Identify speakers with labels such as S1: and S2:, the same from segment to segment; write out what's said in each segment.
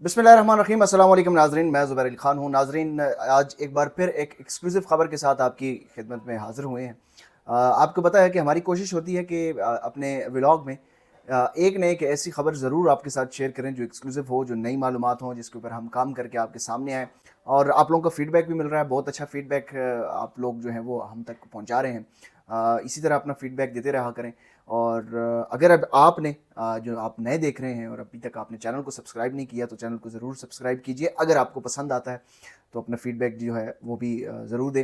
S1: बिस्मिल्लाहिर्रहमानिर्रहीम। अस्सलाम वालेकुम नाज़रीन, मैं ज़ुबैर अली ख़ान हूँ। नाज़रीन, आज एक बार फिर एक एक्सक्लूसिव ख़बर के साथ आपकी खिदमत में हाज़िर हुए हैं। आपको पता है कि हमारी कोशिश होती है कि अपने व्लॉग में एक न एक ऐसी ख़बर ज़रूर आपके साथ शेयर करें जो एक्सक्लूसिव हो, जो नई मालूमात हों, जिसके ऊपर हम काम करके आपके सामने आएँ। और आप लोगों का फ़ीडबैक भी मिल रहा है, बहुत अच्छा फ़ीडबैक आप लोग जो हैं वो हम तक पहुँचा रहे हैं। इसी तरह अपना फ़ीडबैक देते रहा करें। और अगर अब आपने जो आप नए देख रहे हैं और अभी तक आपने चैनल को सब्सक्राइब नहीं किया तो चैनल को ज़रूर सब्सक्राइब कीजिए। अगर आपको पसंद आता है तो अपना फ़ीडबैक जो है वो भी ज़रूर दें।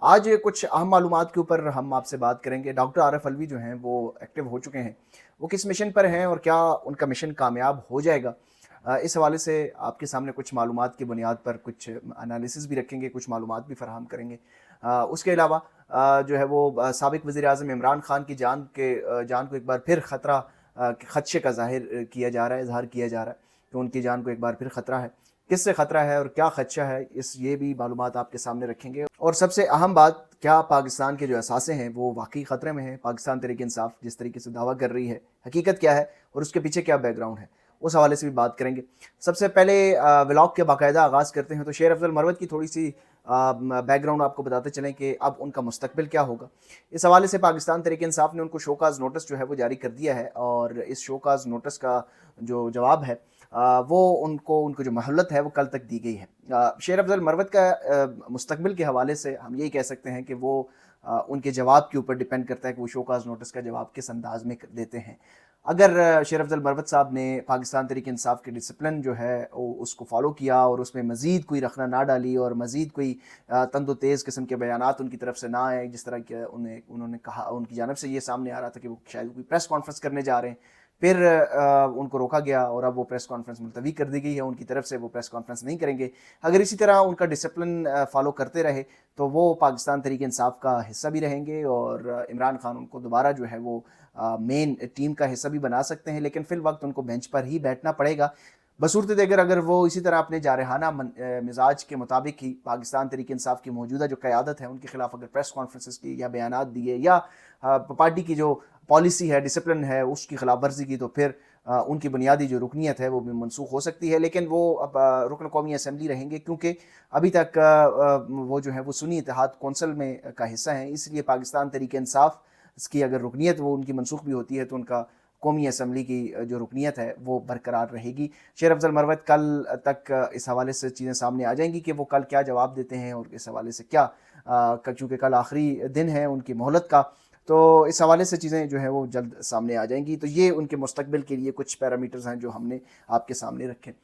S1: आज कुछ अहम मालूमात के ऊपर हम आपसे बात करेंगे। डॉक्टर आरिफ अलवी जो हैं वो एक्टिव हो चुके हैं। वो किस मिशन पर हैं और क्या उनका मिशन कामयाब हो जाएगा? इस हवाले से आपके सामने कुछ मालूमात की बुनियाद पर कुछ एनालिसिस भी रखेंगे, कुछ मालूमात भी फ़राहम करेंगे। उसके अलावा जो है वो साबिक़ वज़ीर-ए-आज़म इमरान खान की जान को एक बार फिर ख़तरा ख़दशे का ज़ाहिर किया जा रहा है, इज़हार किया जा रहा है कि उनकी जान को एक बार फिर ख़तरा है। किससे ख़तरा है और क्या ख़दशा है, ये भी मालूमात आपके सामने रखेंगे। और सबसे अहम बात, क्या पाकिस्तान के जो असासे हैं वो वाक़ई ख़तरे में हैं? पाकिस्तान तहरीक-ए-इंसाफ़ जिस तरीके से दावा कर रही है, हकीकत क्या है और उसके पीछे क्या बैकग्राउंड है, उस हवाले से भी बात करेंगे। सबसे पहले व्लॉग के बाकायदा आगाज़ करते हैं तो शेर अफ़ज़ल मरवत की थोड़ी-सी बैकग्राउंड आपको बताते चलें कि अब उनका मुस्तक़बिल क्या होगा। इस हवाले से पाकिस्तान तहरीक-ए-इंसाफ़ ने उनको शोकॉज़ नोटिस जो है वो जारी कर दिया है और इस शोकॉज़ नोटिस का जो जवाब है वो उनको जो मोहलत है वो कल तक दी गई है। शेर अफ़ज़ल मरवत का मुस्तक़बिल के हवाले से हम यही कह सकते हैं कि वो उनके जवाब के ऊपर डिपेंड करता है कि वो शोकॉज़ नोटिस का जवाब किस अंदाज़ में देते हैं। अगर शेर अफ़ज़ल मरवत साहब ने पाकिस्तान तहरीक-ए-इंसाफ़ के डिसिप्लिन जो है उसको फ़ॉलो किया और उसमें मज़ीद कोई रखना ना डाली और मज़ीद कोई तंदो तेज़ किस्म के बयानात उनकी तरफ से ना आए, जिस तरह के उन्होंने कहा, उनकी जानिब से ये सामने आ रहा था कि वो शायद कोई प्रेस कॉन्फ्रेंस करने जा रहे हैं। फिर उनको रोका गया और अब वो प्रेस कॉन्फ्रेंस मुलतवी कर दी गई है उनकी तरफ से, वो प्रेस कॉन्फ्रेंस नहीं करेंगे। अगर इसी तरह उनका डिसिप्लिन फ़ॉलो करते रहे तो वो पाकिस्तान तहरीक-ए-इंसाफ़ का हिस्सा भी रहेंगे और इमरान खान उनको दोबारा जो है वो मेन टीम का हिस्सा भी बना सकते हैं, लेकिन फ़िलवक़्त उनको बेंच पर ही बैठना पड़ेगा। बसूरत देगर अगर वो इसी तरह अपने जारहाना मिज़ाज के मुताबिक ही पाकिस्तान तहरीक-ए-इंसाफ़ की मौजूदा जो क़यादत है उनके ख़िलाफ़ अगर प्रेस कॉन्फ्रेंसेस की या बयानात दिए या पार्टी की जो पॉलिसी है, डिसिप्लिन है, उसकी खिलाफ वर्जी की, तो फिर उनकी बुनियादी जो रुकनीत है वो भी मनसूख हो सकती है। लेकिन वो अब रुकन कौमी असम्बली रहेंगे क्योंकि अभी तक वो जो है वो सुन्नी इत्तेहाद कौंसिल में का हिस्सा हैं, इसलिए पाकिस्तान तहरीक-ए-इंसाफ़ की अगर रुकनीत वो उनकी मनसूख भी होती है तो उनका कौमी असम्बली की जो रुकनीत है वो बरकरार रहेगी। शेर अफ़ज़ल मरवत कल तक इस हवाले से चीज़ें सामने आ जाएंगी कि वो कल क्या जवाब देते हैं और इस हवाले से क्या, चूँकि कल आखिरी दिन है उनकी मोहलत का, तो इस हवाले से चीज़ें जो हैं वो जल्द सामने आ जाएंगी। तो ये उनके मुस्तक़बिल के लिए कुछ पैरामीटर्स हैं जो हमने आपके सामने रखे।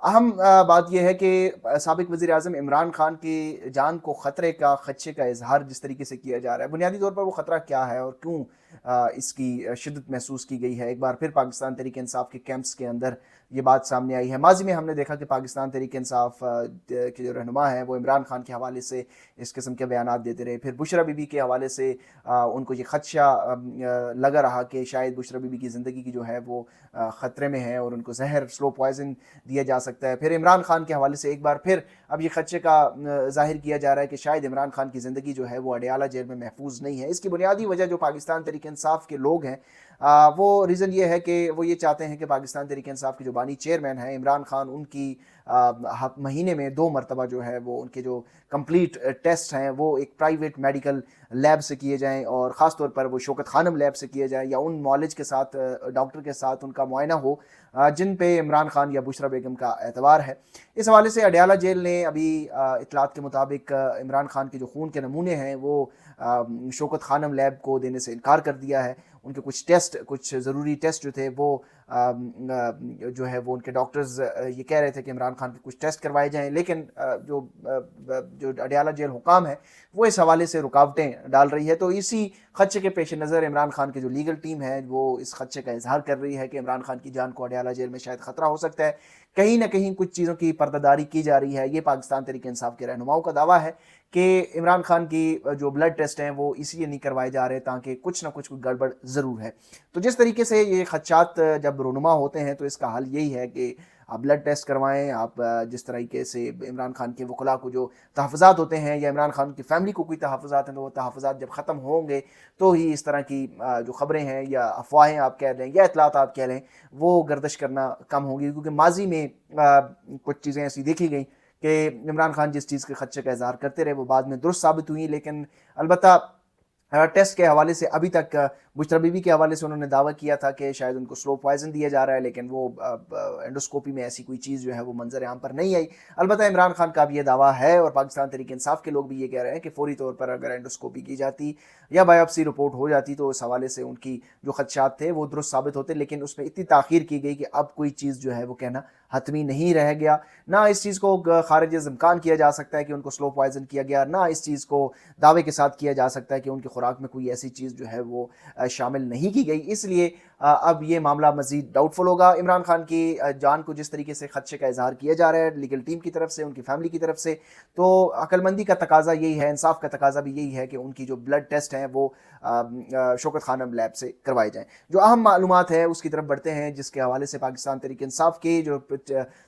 S1: अहम बात यह है कि साबिक़ वज़ीर-ए-आज़म इमरान खान की जान को ख़तरे का, ख़दशे का इज़हार जिस तरीके से किया जा रहा है, बुनियादी तौर पर वो ख़तरा क्या है और क्यों इसकी शिद्दत महसूस की गई है। एक बार फिर पाकिस्तान तहरीक-ए-इंसाफ़ के कैंप्स के अंदर ये बात सामने आई है। माज़ी में हमने देखा कि पाकिस्तान तहरीक-ए-इंसाफ़ के जो रहनुमा हैं वो इमरान खान के हवाले से इस किस्म के बयानात देते रहे। फिर बुशरा बीबी के हवाले से उनको ये ख़दशा लगा रहा कि शायद बुशरा बीबी की ज़िंदगी की जो है वो ख़तरे में है और उनको ज़हर, स्लो पॉइज़न दिया जा सकता है। फिर इमरान खान के हवाले से एक बार फिर अब ये ख़दशे का ज़ाहिर किया जा रहा है कि शायद इमरान खान की ज़िंदगी जो है वो अडयाला जेल में महफूज नहीं है। इसकी बुनियादी वजह जो पाकिस्तान तहरीक-ए-इंसाफ़ के लोग हैं, वो रीज़न ये है कि वो ये चाहते हैं कि पाकिस्तान तहरीक-ए-इंसाफ़ के जो बानी चेयरमैन हैं इमरान खान, उनकी महीने में 2 मरतबा जो है वो उनके जो कंप्लीट टेस्ट हैं वो एक प्राइवेट मेडिकल लैब से किए जाएँ और ख़ास तौर पर वो शौकत खानम लैब से किए जाएँ या उन मौलिज के साथ, डॉक्टर के साथ उनका मुआयना हो जिन पे इमरान खान या बुशरा बेगम का एतबार है। इस हवाले से अडयाला जेल ने अभी इत्तलात के मुताबिक इमरान खान के जो खून के नमूने हैं वो शौकत खानम लैब को देने से इनकार कर दिया है। उनके कुछ ज़रूरी टेस्ट जो थे वो जो है वो उनके डॉक्टर्स ये कह रहे थे कि इमरान खान के कुछ टेस्ट करवाए जाएँ, लेकिन जो अडयाला जेल हुकाम है वो इस हवाले से रुकावटें डाल रही है। तो इसी ख़दशे के पेश नज़र इमरान खान की जो लीगल टीम है वो इस ख़दशे का इज़हार कर रही है कि इमरान खान की जान को अडयाला जेल में शायद ख़तरा हो सकता है। कहीं ना कहीं कुछ चीज़ों की पर्दादारी की जा रही है। ये पाकिस्तान तहरीक-ए-इंसाफ़ के रहनुमाओं का दावा है कि इमरान खान की जो ब्लड टेस्ट हैं वो इसलिए नहीं करवाए जा रहे ताकि कुछ ना कुछ गड़बड़ ज़रूर है। तो जिस तरीके से ये ख़दशात जब रूनुमा होते हैं तो इसका हल यही है कि आप ब्लड टेस्ट करवाएं, आप जिस तरीके से इमरान खान के वकला को जो तहफ़्फ़ुज़ात होते हैं या इमरान खान की फ़ैमिली को कोई तहफ़्फ़ुज़ात हैं, तो वो तहफ़्फ़ुज़ात जब ख़त्म होंगे तो ही इस तरह की जो ख़बरें हैं या अफवाहें आप कह लें या इतलात आप कह लें वो गर्दिश करना कम होगी। क्योंकि माजी में कुछ चीज़ें ऐसी देखी गई कि इमरान खान जिस चीज़ के खदशे का इज़हार करते रहे वो बाद में दुरुस्त साबित हुई, लेकिन अलबत्ता टेस्ट के हवाले से अभी तक बुशरा बीबी के हवाले से उन्होंने दावा किया था कि शायद उनको स्लो पॉइजन दिया जा रहा है, लेकिन वो एंडोस्कोपी में ऐसी कोई चीज़ जो है वो मंजर आम पर नहीं आई। अलबत्ता इमरान खान का भी ये दावा है और पाकिस्तान तहरीक इंसाफ के लोग भी ये कह रहे हैं कि फौरी तौर पर अगर एंडोस्कोपी की जाती या बायोप्सी रिपोर्ट हो जाती तो इस हवाले से उनकी जो खदशात थे वो दुरुस्त साबित होते, लेकिन उसमें इतनी ताख़ीर की गई कि अब कोई चीज़ जो है वो कहना हतमी नहीं रह गया। ना इस चीज़ को खारिज इम्कान किया जा सकता है कि उनको स्लो पॉइजन किया गया, ना इस चीज़ को दावे के साथ किया जा सकता है कि उनकी खुराक में कोई ऐसी चीज़ जो है वो शामिल नहीं की गई। इसलिए अब ये मामला मज़ीद डाउटफुल होगा। इमरान खान की जान को जिस तरीके से खदशे का इजहार किया जा रहा है लीगल टीम की तरफ से, उनकी फैमिली की तरफ से, तो अक्लमंदी का तकाजा यही है, इंसाफ का तकाजा भी यही है कि उनकी जो ब्लड टेस्ट हैं वो शौकत खानम लैब से करवाए जाएँ। जो अहम मालूमात है उसकी तरफ बढ़ते हैं, जिसके हवाले से पाकिस्तान तहरीक इंसाफ के जो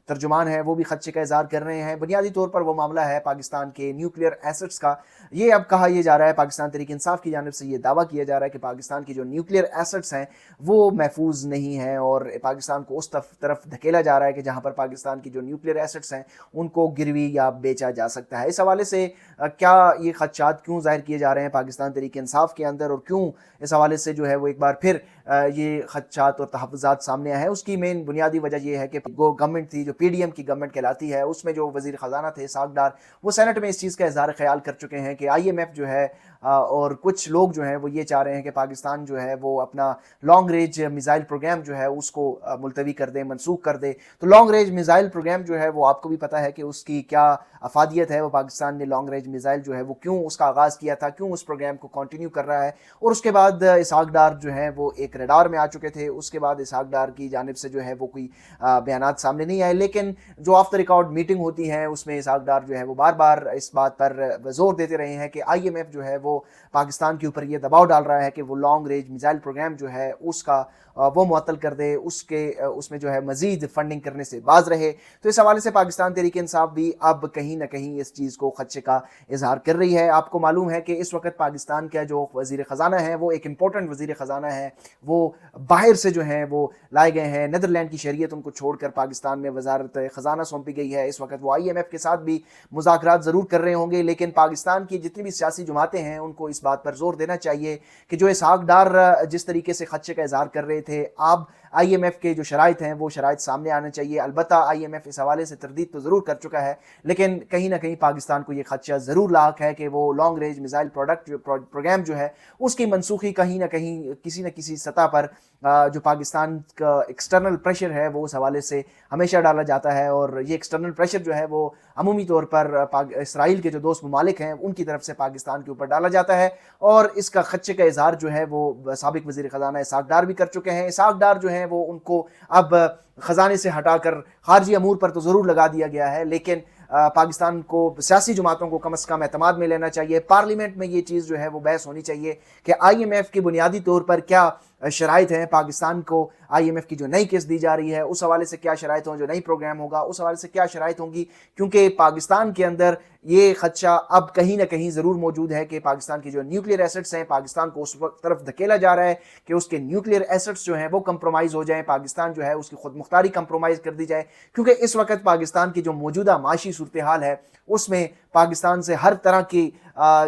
S1: तर्जुमान है वो भी खदशे का इजहार कर रहे हैं। बुनियादी तौर पर वो मामला है पाकिस्तान के न्यूक्लियर एसेट्स का। ये अब कहा यह जा रहा है, पाकिस्तान तहरीक इंसाफ की जानिब से ये दावा किया जा रहा है कि पाकिस्तान की जो न्यूक्लियर एसेट्स हैं वो महफूज नहीं है और पाकिस्तान को उस तरफ धकेला जा रहा है कि जहां पर पाकिस्तान की जो न्यूक्लियर एसेट्स हैं उनको गिरवी या बेचा जा सकता है। इस हवाले से क्या ये खदशात क्यों जाहिर किए जा रहे हैं पाकिस्तान तहरीक इंसाफ के अंदर और क्यों इस हवाले से जो है वो एक बार फिर ये खदशात और तहफ़्फ़ुज़ात सामने आए हैं, उसकी मेन बुनियादी वजह यह है कि वो गवर्नमेंट थी जो PDM की गवर्नमेंट कहलाती है, उसमें जो वज़ीर ख़जाना थे इसहाक़ डार, वो सेनेट में इस चीज़ का इज़हार ख़याल कर चुके हैं कि IMF जो है और कुछ लोग जो हैं वो ये चाह रहे हैं कि पाकिस्तान जो है वो अपना लॉन्ग रेंज मिसाइल प्रोग्राम जो है उसको मुलतवी कर दे, मनसूख कर दे। तो लॉन्ग रेंज मिसाइल प्रोग्राम जो है वो आपको भी पता है कि उसकी क्या अफादियत है, वो पाकिस्तान ने लॉन्ग रेंज मिसाइल जो है वो क्यों उसका आगाज़ किया था, क्यों उस प्रोग्राम को कंटिन्यू कर रहा है। और उसके बाद इसहाक़ डार जो है वो एक रडार में आ चुके थे, उसके बाद इसहाक़ डार की जानिब से जो है वो कोई बयानात सामने नहीं आए, लेकिन जो ऑफ द रिकॉर्ड मीटिंग होती है उसमें इसहाक़ डार जो है वो बार बार इस बात पर जोर देते रहे हैं कि IMF जो है वो पाकिस्तान के ऊपर ये दबाव डाल रहा है कि वो लॉन्ग रेंज मिसाइल प्रोग्राम जो है उसका वो मुअत्तल कर दे, उसमें जो है मज़ीद फंडिंग करने से बाज रहे। तो इस हवाले से पाकिस्तान तहरीक इंसाफ भी अब कहीं ना कहीं इस चीज़ को खदशे का इजहार कर रही है। आपको मालूम है कि इस वक्त पाकिस्तान का जो वज़ीर ख़जाना है वो एक इम्पोर्टेंट वज़ीर ख़जाना है, वो बाहर से जो है वो लाए गए हैं। नीदरलैंड की शरीयत उनको छोड़कर पाकिस्तान में वज़ारत ख़जाना सौंपी गई है। इस वक्त वो IMF के साथ भी मुज़ाकरात ज़रूर कर रहे होंगे, लेकिन पाकिस्तान की जितनी भी सियासी जमातें हैं उनको इस बात पर जोर देना चाहिए कि जो इसहाक़ डार जिस तरीके से खदशे का इजहार कर रहे थे, अब IMF के जो शराइत हैं वो शराइत सामने आने चाहिए। अलबत्ता IMF इस हवाले से तरदीद तो ज़रूर कर चुका है, लेकिन कहीं ना कहीं पाकिस्तान को ये खदशा ज़रूर लाक है कि वो लॉन्ग रेंज मिसाइल प्रोग्राम जो है उसकी मनसूखी कहीं ना कहीं किसी न किसी सतह पर जो पाकिस्तान का एक्सटर्नल प्रेशर है वो उस हवाले से हमेशा डाला जाता है। और ये एक्सटर्नल प्रेशर जो है वो अमूमी तौर पर इसराइल के जो दोस्त ममालिक हैं उनकी तरफ से पाकिस्तान के ऊपर डाला जाता है। और इसका खदशे का इजहार जो है वो साबिक वज़ीर ख़जाना इसहाक़ डार भी कर चुके हैं। इसहाक़ डार जो है वो उनको अब ख़जाने से हटाकर खारजी अमूर पर तो ज़रूर लगा दिया गया है, लेकिन पाकिस्तान को सियासी जमातों को कम से कम एतमाद में लेना चाहिए। पार्लियामेंट में ये चीज़ जो है वो बहस होनी चाहिए कि IMF की बुनियादी तौर पर क्या शराइत हैं, पाकिस्तान को IMF की जो नई किस्त दी जा रही है उस हवाले से क्या शराइत हों, जो नई प्रोग्राम होगा उस हवाले से क्या शराइत होंगी। क्योंकि पाकिस्तान के अंदर ये खदशा अब कहीं ना कहीं ज़रूर मौजूद है कि पाकिस्तान की जो न्यूक्लियर एसेट्स हैं, पाकिस्तान को उस तरफ धकेला जा रहा है कि उसके न्यूक्लियर एसेट्स जो हैं वो कंप्रोमाइज़ हो जाएँ, पाकिस्तान जो है उसकी खुद मुख्तारी कंप्रोमाइज़ कर दी जाए। क्योंकि इस वक्त पाकिस्तान की जो मौजूदा माशी सूरत हाल है उसमें पाकिस्तान से हर तरह की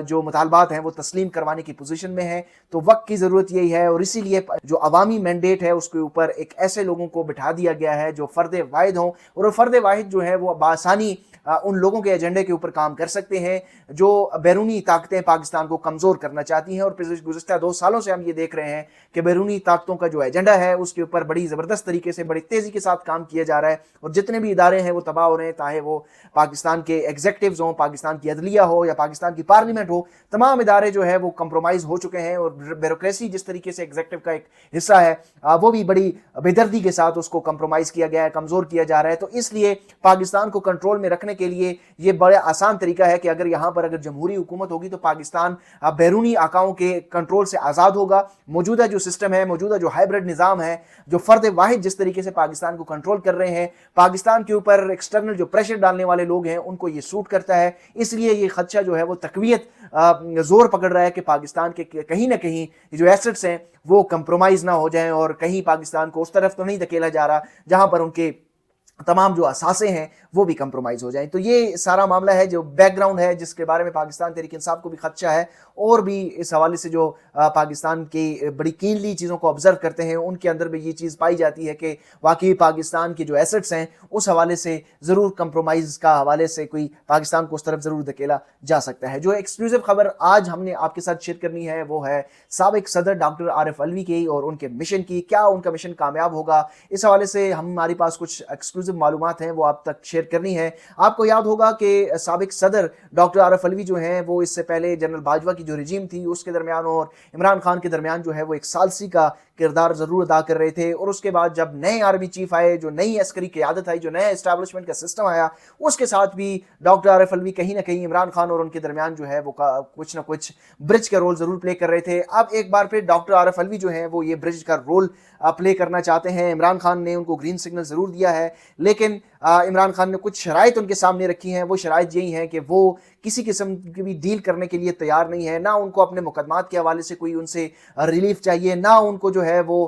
S1: जो मुतालबात हैं वो तस्लीम करवाने की पोजीशन में है। तो वक्त की ज़रूरत यही है और इसीलिए जो अवामी मैंडेट है उसके ऊपर एक ऐसे लोगों को बिठा दिया गया है जो फ़र्द वाहिद हों, और फ़र्द वाहिद जो है वो बासानी उन लोगों के एजेंडे के ऊपर काम कर सकते हैं जो बैरूनी ताकतें पाकिस्तान को कमज़ोर करना चाहती हैं। और गुज़श्ता 2 सालों से हम ये देख रहे हैं कि बैरूनी ताकतों का जो एजेंडा है उसके ऊपर बड़ी ज़बरदस्त तरीके से बड़ी तेज़ी के साथ काम किया जा रहा है और जितने भी इदारे हैं वो तबाह हो रहे हैं, चाहे वो पाकिस्तान के एग्जीक्यूटिव्स हों, पाकिस्तान की अदलिया हो या पाकिस्तान की पार्लियामेंट हो, तमाम इदारे जो है वो कंप्रोमाइज़ हो चुके हैं। और ब्यूरोक्रेसी जिस तरीके से एग्जीक्यूटिव का एक हिस्सा है वो भी बड़ी बेदर्दी के साथ उसको कंप्रोमाइज़ किया गया है, कमज़ोर किया जा रहा है। तो इसलिए पाकिस्तान को कंट्रोल में रखने करने के लिए ये बड़ा आसान तरीका है कि अगर यहाँ पर अगर जमहूरी हुकूमत होगी तो पाकिस्तान बैरूनी आकाओं के कंट्रोल से आज़ाद होगा। मौजूदा जो सिस्टम है, मौजूदा जो हाइब्रिड निज़ाम है, जो फ़र्द वाहिद जिस तरीके से पाकिस्तान को कंट्रोल कर रहे हैं, पाकिस्तान के ऊपर एक्सटर्नल जो प्रेशर डालने वाले लोग हैं उनको ये सूट करता है। इसलिए ये खदशा जो है वो तकवीत जोर पकड़ रहा है कि पाकिस्तान के कहीं ना कहीं जो एसेट्स हैं वो कंप्रोमाइज़ ना हो जाएं और कहीं पाकिस्तान को उस तरफ तो नहीं धकेला जा रहा जहां पर उनके तमाम जो असासे हैं वो भी कंप्रोमाइज़ हो जाएं। तो ये सारा मामला है जो बैकग्राउंड है जिसके बारे में पाकिस्तान तहरीक इंसाफ को भी खदशा है, और भी इस हवाले से जो पाकिस्तान की बड़ी कीनली चीज़ों को ऑब्जर्व करते हैं उनके अंदर भी ये चीज़ पाई जाती है कि वाकई पाकिस्तान के जो एसेट्स हैं उस हवाले से ज़रूर कंप्रोमाइज़ का हवाले से कोई पाकिस्तान को उस तरफ ज़रूर धकेला जा सकता है। जो एक्सक्लूसिव खबर आज हमने आपके साथ शेयर करनी है वो है साबिक सदर डॉक्टर आरिफ अलवी की और उनके मिशन की। क्या उनका मिशन कामयाब होगा, इस हवाले से हमारे पास कुछ एक्सक्लूसिव मालूमात हैं वो आप तक शेयर करनी है। आपको याद होगा कि साबिक सदर डॉक्टर आरिफ अलवी जो हैं वो इससे पहले जनरल बाजवा की जो रजीम थी उसके दरमियान और इमरान खान के दरमियान जो है वो एक सालसी का किरदार ज़रूर अदा कर रहे थे। और उसके बाद जब नए आर्मी चीफ आए, जो नई अस्करी क़यादत आई, जो नया इस्टेब्लिशमेंट का सिस्टम आया, उसके साथ भी डॉक्टर आरिफ अलवी कहीं ना कहीं इमरान खान और उनके दरमियान जो है वो कुछ ना कुछ ब्रिज का रोल ज़रूर प्ले कर रहे थे। अब एक बार फिर डॉक्टर आरिफ अलवी जो है वो ये ब्रिज का रोल प्ले करना चाहते हैं। इमरान खान ने उनको ग्रीन सिग्नल ज़रूर दिया है, लेकिन इमरान खान ने कुछ शराइत उनके सामने रखी हैं। वो शराइत यही हैं कि वो किसी किस्म की भी डील करने के लिए तैयार नहीं है, ना उनको अपने मुकदमात के हवाले से कोई उनसे रिलीफ चाहिए, ना उनको जो है वो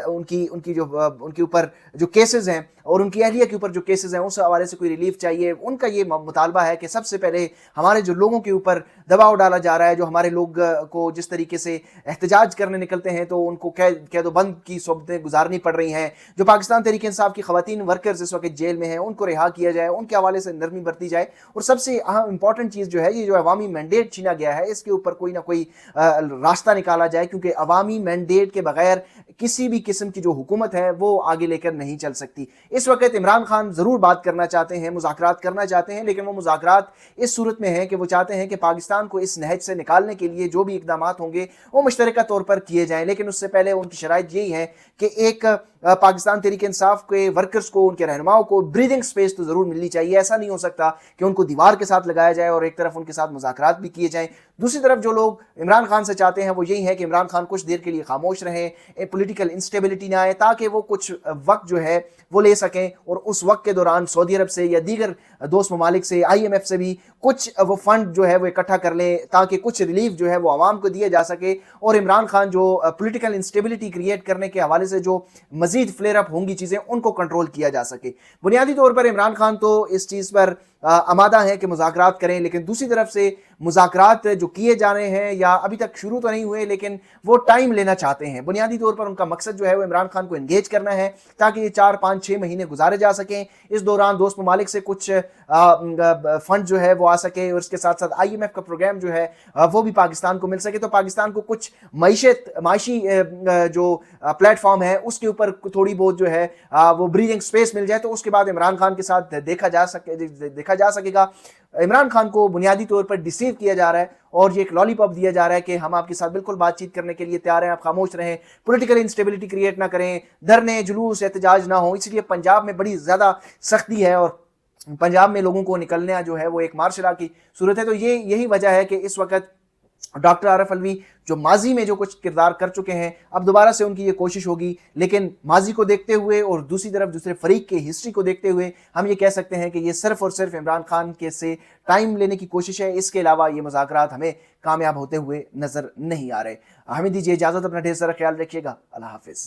S1: उनके ऊपर जो केसेस हैं और उनकी अहलिया के ऊपर जो केसेस हैं उस हवाले से कोई रिलीफ चाहिए। उनका ये मुतालबा है कि सबसे पहले हमारे जो लोगों के ऊपर दबाव डाला जा रहा है, जो हमारे लोग को जिस तरीके से एहतजाज करने निकलते हैं तो उनको कैद बंद की सोबतें गुजारनी पड़ रही हैं, जो पाकिस्तान तहरीक इंसाफ की खवातीन वर्कर्स इस वक्त जेल में हैं उनको रिहा किया जाए, उनके हवाले से नरमी बरती जाए। और सबसे अहम इंपॉर्टेंट चीज़ जो है ये जो अवामी मैंडेट छीना गया है इसके ऊपर कोई ना कोई रास्ता निकाला जाए, क्योंकि अवामी मैंडेट के बगैर किसी भी किस्म की जो हुकूमत है वो आगे लेकर नहीं चल सकती। इस वक्त इमरान खान ज़रूर बात करना चाहते हैं, मुज़ाकरात करना चाहते हैं, लेकिन वो मुज़ाकरात इस सूरत में है कि वो चाहते हैं कि पाकिस्तान को इस नहज से निकालने के लिए जो भी इक़दामात होंगे वो मुश्तरका तौर पर किए जाएँ। लेकिन उससे पहले उनकी शराइत यही है कि एक पाकिस्तान तहरीक इंसाफ के वर्कर्स को, उनके रहनुमाओं को ब्रीदिंग स्पेस तो ज़रूर मिलनी चाहिए। ऐसा नहीं हो सकता कि उनको दीवार के साथ लगाया जाए और एक तरफ उनके साथ मुज़ाकरात भी किए जाएँ, दूसरी तरफ जो लोग इमरान खान से चाहते हैं वो यही है कि इमरान खान कुछ देर के लिए खामोश रहें, पॉलिटिकल इंस्टेबिलिटी ना आए, ताकि वो कुछ वक्त जो है वो ले सकें और उस वक्त के दौरान सऊदी अरब से या दीगर दोस्त ममालिक से, IMF से भी कुछ वो फंड जो है वो इकट्ठा कर लें ताकि कुछ रिलीफ जो है वो आवाम को दिया जा सके। और इमरान खान जो पॉलिटिकल इंस्टेबिलिटी क्रिएट करने के हवाले से जो मजीद फ्लेयर अप होंगी चीज़ें उनको कंट्रोल किया जा सके। बुनियादी तौर पर इमरान खान तो इस चीज़ पर आमादा है कि मुज़ाकरात करें, लेकिन दूसरी तरफ से मुज़ाकरात जो किए जा रहे हैं या अभी तक शुरू तो नहीं हुए लेकिन वो टाइम लेना चाहते हैं। बुनियादी तौर पर उनका मकसद जो है वो इमरान खान को एंगेज करना है ताकि ये 4, 5, 6 महीने गुजारे जा सकें। इस दौरान दोस्त ममालिक से कुछ फंड जो है वो आ सके और इसके साथ साथ IMF का प्रोग्राम जो है वो भी पाकिस्तान को मिल सके, तो पाकिस्तान को कुछ माशी जो प्लेटफॉर्म है उसके ऊपर थोड़ी बहुत जो है वो ब्रीदिंग स्पेस मिल जाए, तो उसके बाद इमरान खान के साथ देखा जा सकेगा। इमरान खान को बुनियादी तौर पर डिसीव किया जा रहा है और ये एक लॉलीपॉप दिया जा रहा है कि हम आपके साथ बिल्कुल बातचीत करने के लिए तैयार हैं, आप खामोश रहें, पॉलिटिकल इंस्टेबिलिटी क्रिएट ना करें, धरने जुलूस एहतजाज ना हो। इसलिए पंजाब में बड़ी ज़्यादा सख्ती है और पंजाब में लोगों को निकलना जो है वो एक मार्शल लॉ की सूरत है। तो यही वजह है कि इस वक्त डॉक्टर आरिफ अलवी जो माजी में जो कुछ किरदार कर चुके हैं अब दोबारा से उनकी ये कोशिश होगी, लेकिन माजी को देखते हुए और दूसरी तरफ दूसरे फरीक के हिस्ट्री को देखते हुए हम ये कह सकते हैं कि ये सिर्फ और सिर्फ इमरान खान के से टाइम लेने की कोशिश है। इसके अलावा ये मुज़ाकरात हमें कामयाब होते हुए नजर नहीं आ रहे। हमें दीजिए इजाज़त, अपना ढेर सारा ख्याल रखिएगा। अल्लाह हाफिज़।